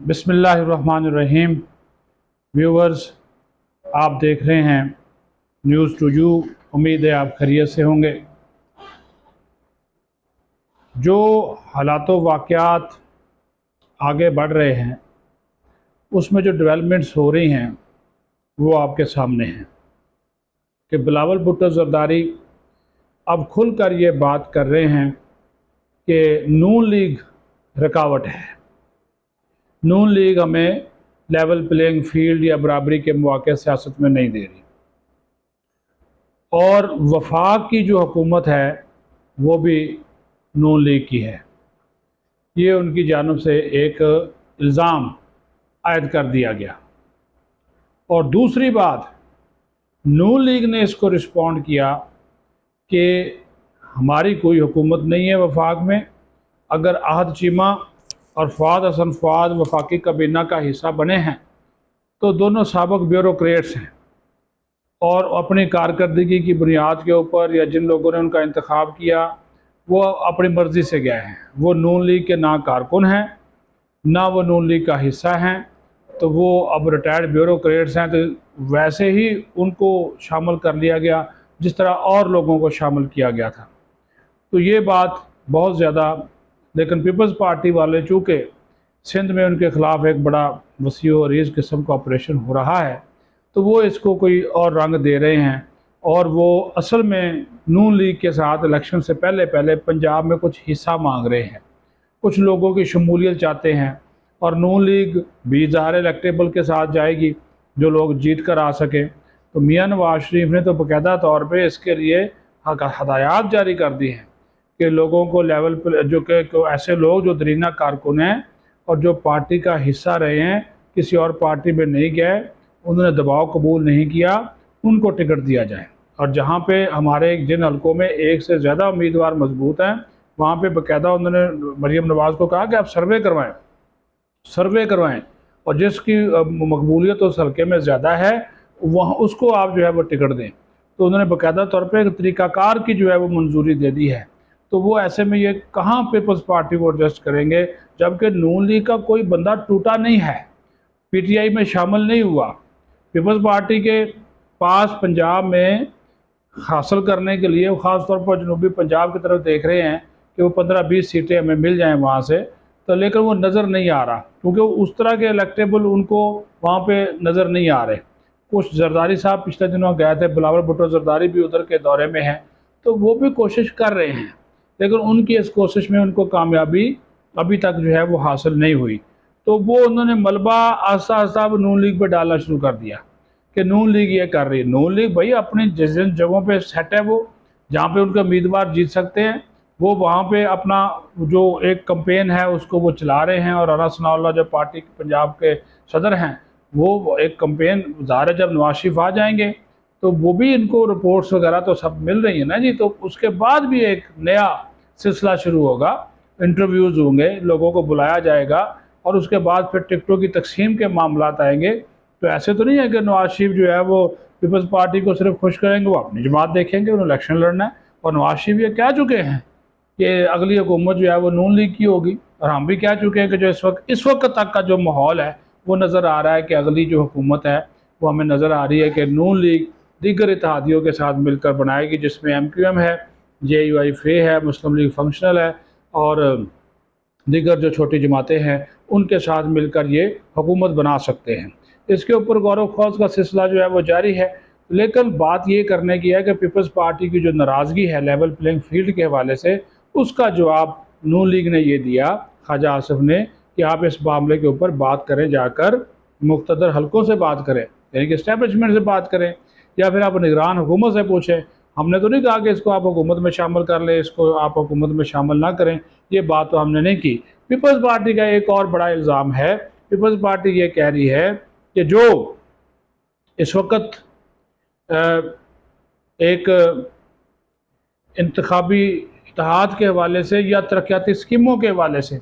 बिस्मिल्लाहिर्रहमानिर्रहीम। व्यूवर्स, आप देख रहे हैं न्यूज़ टू यू। उम्मीद है आप खैरियत से होंगे। जो हालात वाक़यात आगे बढ़ रहे हैं उसमें जो डेवलपमेंट्स हो रही हैं वो आपके सामने हैं कि बिलावल भुट्टो ज़रदारी अब खुलकर ये बात कर रहे हैं कि नून लीग रुकावट है। नून लीग हमें लेवल प्लेइंग फील्ड या बराबरी के मौके सियासत में नहीं दे रही, और वफाक की जो हुकूमत है वो भी नून लीग की है। ये उनकी जानिब से एक इल्ज़ाम आयद कर दिया गया। और दूसरी बात, नून लीग ने इसको रिस्पॉन्ड किया कि हमारी कोई हुकूमत नहीं है वफाक में। अगर आहद चीमा और फवाद हसन फवाद वफाकी काबीना का हिस्सा बने हैं तो दोनों साबिक ब्यूरोक्रेट्स हैं, और अपनी कारकर्दगी की बुनियाद के ऊपर या जिन लोगों ने उनका इंतखाब किया वो अपनी मर्ज़ी से गए हैं। वो नून लीग के ना कारकुन हैं ना वो नून लीग का हिस्सा हैं, तो वो अब रिटायर्ड ब्यूरोक्रेट्स हैं। तो वैसे ही उनको शामिल कर लिया गया जिस तरह और लोगों को शामिल किया गया था। तो ये बात बहुत ज़्यादा, लेकिन पीपल्स पार्टी वाले चूँकि सिंध में उनके ख़िलाफ़ एक बड़ा वसी और अरीज़ किस्म का ऑपरेशन हो रहा है तो वो इसको कोई और रंग दे रहे हैं, और वो असल में नून लीग के साथ इलेक्शन से पहले पहले पंजाब में कुछ हिस्सा मांग रहे हैं, कुछ लोगों की शमूलियत चाहते हैं। और नून लीग भी ज़ाहिर इलेक्टेबल के साथ जाएगी जो लोग जीत कर आ सकें। तो मियां नवाज शरीफ ने तो बाकायदा तौर पर इसके लिए हदायत जारी कर दी हैं कि लोगों को लेवल पर जो कि ऐसे लोग जो दरीना कारकुन हैं और जो पार्टी का हिस्सा रहे हैं, किसी और पार्टी में नहीं गए, उन्होंने दबाव कबूल नहीं किया, उनको टिकट दिया जाए। और जहाँ पे हमारे जिन हलकों में एक से ज़्यादा उम्मीदवार मजबूत हैं वहाँ पे बाकायदा उन्होंने मरीम नवाज़ को कहा कि आप सर्वे करवाएं और जिसकी मकबूलियत उस हल्के में ज़्यादा है वहाँ उसको आप जो है वो टिकट दें। तो उन्होंने बाकायदा तौर पर एक तरीक़ाकार की जो है वो मंजूरी दे दी है। तो वो ऐसे में ये कहाँ पीपल्स पार्टी को एडजस्ट करेंगे, जबकि नून लीग का कोई बंदा टूटा नहीं है, पीटीआई में शामिल नहीं हुआ। पीपल्स पार्टी के पास पंजाब में हासिल करने के लिए, ख़ास तौर पर जनूबी पंजाब की तरफ देख रहे हैं कि वो 15-20 सीटें हमें मिल जाएं वहाँ से, तो लेकिन वो नज़र नहीं आ रहा क्योंकि उस तरह के इलेक्टेबल उनको वहाँ पे नज़र नहीं आ रहे। कुछ जरदारी साहब पिछले दिनों गए थे, बिलावल भुट्टो जरदारी भी उधर के दौरे में हैं, तो वो भी कोशिश कर रहे हैं, लेकिन उनकी इस कोशिश में उनको कामयाबी अभी तक जो है वो हासिल नहीं हुई। तो वो उन्होंने मलबा आस्ता आस्ता नून लीग पर डालना शुरू कर दिया कि नून लीग ये कर रही है। नून लीग भाई अपनी जिस जिन जगहों पे सेट है, वो जहाँ पे उनके उम्मीदवार जीत सकते हैं वो वहाँ पे अपना जो एक कैंपेन है उसको वो चला रहे हैं। और राना सनाउल्लाह जो पार्टी पंजाब के सदर हैं वो एक कैंपेन, ज़ाहिर है जब नवाज शरीफ आ जाएंगे तो वो भी इनको रिपोर्ट्स वगैरह तो सब मिल रही है ना जी, तो उसके बाद भी एक नया सिलसिला शुरू होगा, इंटरव्यूज़ होंगे, लोगों को बुलाया जाएगा और उसके बाद फिर टिकटों की तकसीम के मामलात आएंगे। तो ऐसे तो नहीं है कि नवाज शरीफ जो है वो पीपल्स पार्टी को सिर्फ खुश करेंगे, वो अपनी जमात देखेंगे, उन्हें इलेक्शन लड़ना है। और नवाज शरीफ ये कह चुके हैं कि अगली हुकूमत जो है वो नून लीग की होगी, और हम भी कह चुके हैं कि जो इस वक्त तक का जो माहौल है वो नज़र आ रहा है कि अगली जो हुकूमत है वो हमें नज़र आ रही है कि नून लीग दीगर इत्तेहादियों के साथ मिलकर बनाएगी, जिसमें MQM है, JUIF है, मुस्लिम लीग फंक्शनल है और दीगर जो छोटी जमातें हैं उनके साथ मिलकर ये हुकूमत बना सकते हैं। इसके ऊपर गौर व खौज का सिलसिला जो है वो जारी है। लेकिन बात ये करने की है कि पीपल्स पार्टी की जो नाराज़गी है लेवल प्लेइंग फील्ड के हवाले से, उसका जवाब नून लीग ने ये दिया, ख्वाजा आसिफ ने, कि आप इस मामले के ऊपर बात करें, जाकर मुक़्तदर हलकों से बात करें, यानी कि इस्टेब्लिशमेंट से बात करें, या फिर आप निगरान हुकूमत से पूछें। हमने तो नहीं कहा कि इसको आप हुकूमत में शामिल कर लें, इसको आप हुकूमत में शामिल ना करें, ये बात तो हमने नहीं की। पीपल्स पार्टी का एक और बड़ा इल्ज़ाम है, पीपल्स पार्टी ये कह रही है कि जो इस वक्त एक इंतखाबी इत्तेहाद के हवाले से या तरक्याती स्कीमों के हवाले से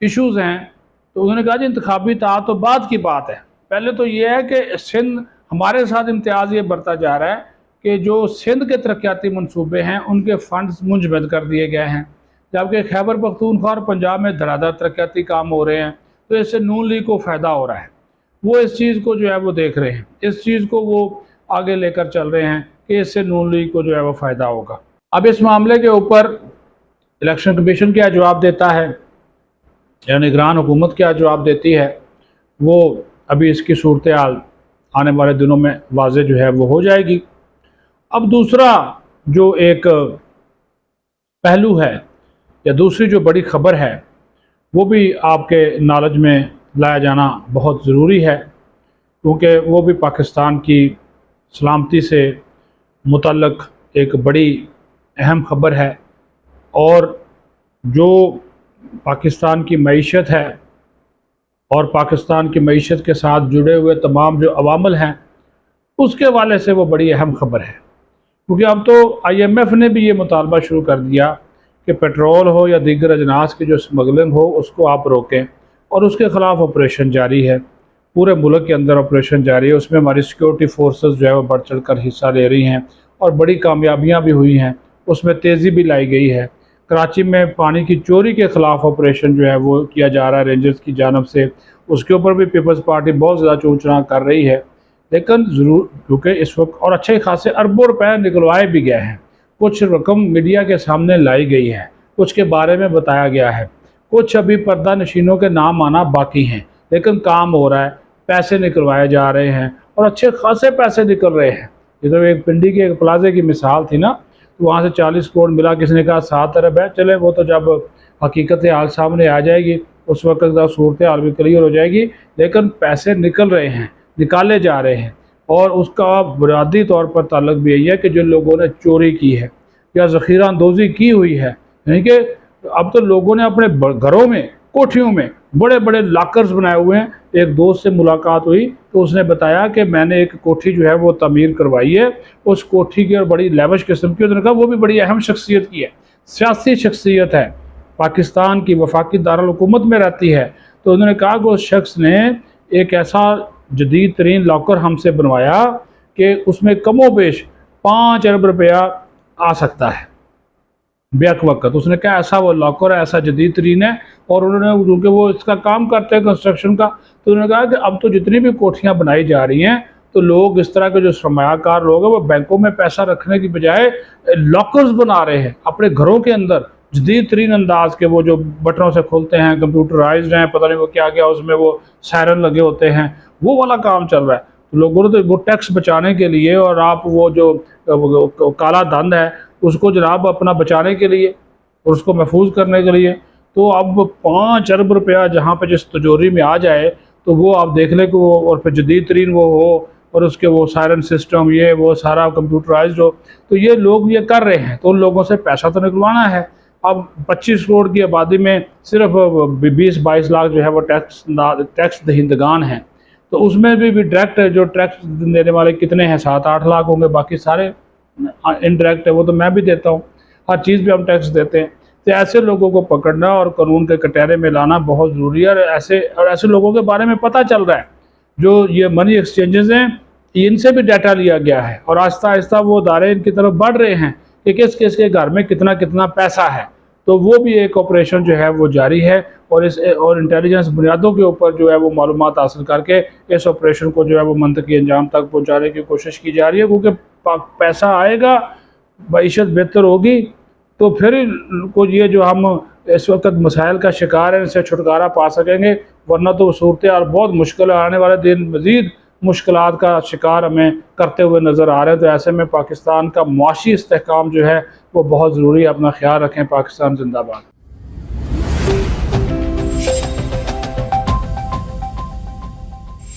इश्यूज़ हैं, तो उन्होंने कहा जी इंतखाबी इत्तेहाद तो बाद की बात है। पहले तो ये है कि सिंध हमारे साथ इम्तियाज़ ये बढ़ता जा रहा है कि जो सिंध के तरक्याती मनसूबे हैं उनके फ़ंड्स मुंजमद कर दिए गए हैं, जबकि खैबर पख्तूनख्वा और पंजाब में धड़ाधड़ तरक्याती काम हो रहे हैं। تو اس سے نون لیگ کو فائدہ ہو رہا ہے، وہ اس چیز کو جو ہے وہ دیکھ رہے ہیں، اس چیز کو وہ آگے لے کر چل رہے ہیں کہ اس سے نون لیگ کو جو ہے وہ فائدہ ہوگا۔ اب اس معاملے کے اوپر الیکشن کمیشن کیا جواب دیتا ہے یا نگران حکومت کیا جواب دیتی ہے، وہ ابھی اس کی صورتحال آنے والے دنوں میں واضح جو ہے وہ ہو جائے گی۔ اب دوسرا جو ایک پہلو ہے یا دوسری جو بڑی خبر ہے وہ بھی آپ کے نالج میں لایا جانا بہت ضروری ہے، کیونکہ وہ بھی پاکستان کی سلامتی سے متعلق ایک بڑی اہم خبر ہے، اور جو پاکستان کی معیشت ہے اور پاکستان کی معیشت کے ساتھ جڑے ہوئے تمام جو عوامل ہیں اس کے حوالے سے وہ بڑی اہم خبر ہے، کیونکہ اب تو آئی ایم ایف نے بھی یہ مطالبہ شروع کر دیا کہ پیٹرول ہو یا دیگر اجناس کی جو سمگلنگ ہو اس کو آپ روکیں، اور اس کے خلاف آپریشن جاری ہے، پورے ملک کے اندر آپریشن جاری ہے، اس میں ہماری سیکورٹی فورسز جو ہے وہ بڑھ چڑھ کر حصہ لے رہی ہیں اور بڑی کامیابیاں بھی ہوئی ہیں، اس میں تیزی بھی لائی گئی ہے۔ کراچی میں پانی کی چوری کے خلاف آپریشن جو ہے وہ کیا جا رہا ہے رینجرز کی جانب سے، اس کے اوپر بھی پیپلز پارٹی بہت زیادہ چون چرا کر رہی ہے، لیکن ضرور کیونکہ اس وقت اور اچھے خاصے اربوں روپے نکلوائے بھی گئے ہیں، کچھ رقم میڈیا کے سامنے لائی گئی ہے، کچھ کے بارے میں بتایا گیا ہے، کچھ ابھی پردہ نشینوں کے نام آنا باقی ہیں، لیکن کام ہو رہا ہے، پیسے نکلوائے جا رہے ہیں اور اچھے خاصے پیسے نکل رہے ہیں۔ یہ تو ایک پنڈی کے ایک پلازے کی مثال تھی نا، تو وہاں سے 40 کروڑ ملا، کسی نے کہا 7 ارب ہے، چلے وہ تو جب حقیقت حال سامنے آ جائے گی اس وقت صورتحال بھی کلیئر ہو جائے گی، لیکن پیسے نکل رہے ہیں، نکالے جا رہے ہیں، اور اس کا بنیادی طور پر تعلق بھی یہی ہے کہ جن لوگوں نے چوری کی ہے یا ذخیرہ اندوزی کی ہوئی ہے، یعنی کہ اب تو لوگوں نے اپنے گھروں میں کوٹھیوں میں بڑے بڑے لاکرز بنائے ہوئے ہیں۔ ایک دوست سے ملاقات ہوئی تو اس نے بتایا کہ میں نے ایک کوٹھی جو ہے وہ تعمیر کروائی ہے، اس کوٹھی کی اور بڑی لیوش قسم کی، انہوں نے کہا وہ بھی بڑی اہم شخصیت کی ہے، سیاسی شخصیت ہے، پاکستان کی وفاقی دارالحکومت میں رہتی ہے، تو انہوں نے کہا کہ اس شخص نے ایک ایسا جدید ترین لاکر ہم سے بنوایا کہ اس میں کم و بیش 5 ارب روپیہ آ سکتا ہے بیک وقت۔ اس نے کہا ایسا وہ لاکر ہے، ایسا جدید ترین ہے، اور انہوں نے کیونکہ وہ اس کا کام کرتے ہیں کنسٹرکشن کا، تو انہوں نے کہا کہ اب تو جتنی بھی کوٹھیاں بنائی جا رہی ہیں تو لوگ اس طرح کے جو سرمایہ کار لوگ ہیں وہ بینکوں میں پیسہ رکھنے کی بجائے لاکرز بنا رہے ہیں اپنے گھروں کے اندر، جدید ترین انداز کے، وہ جو بٹنوں سے کھولتے ہیں، کمپیوٹرائزڈ ہیں، پتہ نہیں وہ کیا اس میں وہ سائرن لگے ہوتے ہیں، وہ والا کام چل رہا ہے۔ تو لوگوں نے تو وہ ٹیکس بچانے کے لیے، اور آپ وہ جو کالا دھن ہے اس کو جناب اپنا بچانے کے لیے اور اس کو محفوظ کرنے کے لیے، تو اب 5 ارب روپیہ جہاں پہ جس تجوری میں آ جائے تو وہ آپ دیکھ لیں کہ وہ، اور پھر جدید ترین وہ ہو اور اس کے وہ سائرن سسٹم یہ وہ سارا کمپیوٹرائزڈ ہو، تو یہ لوگ یہ کر رہے ہیں، تو ان لوگوں سے پیسہ تو نکلوانا ہے۔ اب 25 کروڑ کی آبادی میں صرف 20-22 لاکھ جو ہے وہ ٹیکس دہندگان ہیں، تو اس میں بھی ڈائریکٹ جو ٹیکس دینے والے کتنے ہیں، 7-8 لاکھ ہوں گے، باقی سارے انڈائریکٹ ہے، وہ تو میں بھی دیتا ہوں، ہر چیز پہ ہم ٹیکس دیتے ہیں۔ تو ایسے لوگوں کو پکڑنا اور قانون کے کٹہرے میں لانا بہت ضروری ہے، اور ایسے لوگوں کے بارے میں پتہ چل رہا ہے جو یہ منی ایکسچینجز ہیں، ان سے بھی ڈیٹا لیا گیا ہے، اور آہستہ آہستہ وہ ادارے ان کی طرف بڑھ رہے ہیں کہ کس کس کے گھر میں کتنا کتنا پیسہ ہے، تو وہ بھی ایک آپریشن جو ہے وہ جاری ہے، اور انٹیلیجنس بنیادوں کے اوپر جو ہے وہ معلومات حاصل کر کے اس آپریشن کو جو ہے وہ منطقی انجام تک پہنچانے کی کوشش کی جا رہی ہے، کیونکہ پیسہ آئے گا، معیشت بہتر ہوگی، تو پھر کو یہ جو ہم اس وقت مسائل کا شکار ہیں ان سے چھٹکارا پا سکیں گے، ورنہ تو صورتحال بہت مشکل ہے، آنے والے دن مزید مشکلات کا شکار ہمیں کرتے ہوئے نظر آ رہے ہیں۔ تو ایسے میں پاکستان کا معاشی استحکام جو ہے وہ بہت ضروری ہے، اپنا خیال رکھیں۔ پاکستان زندہ باد۔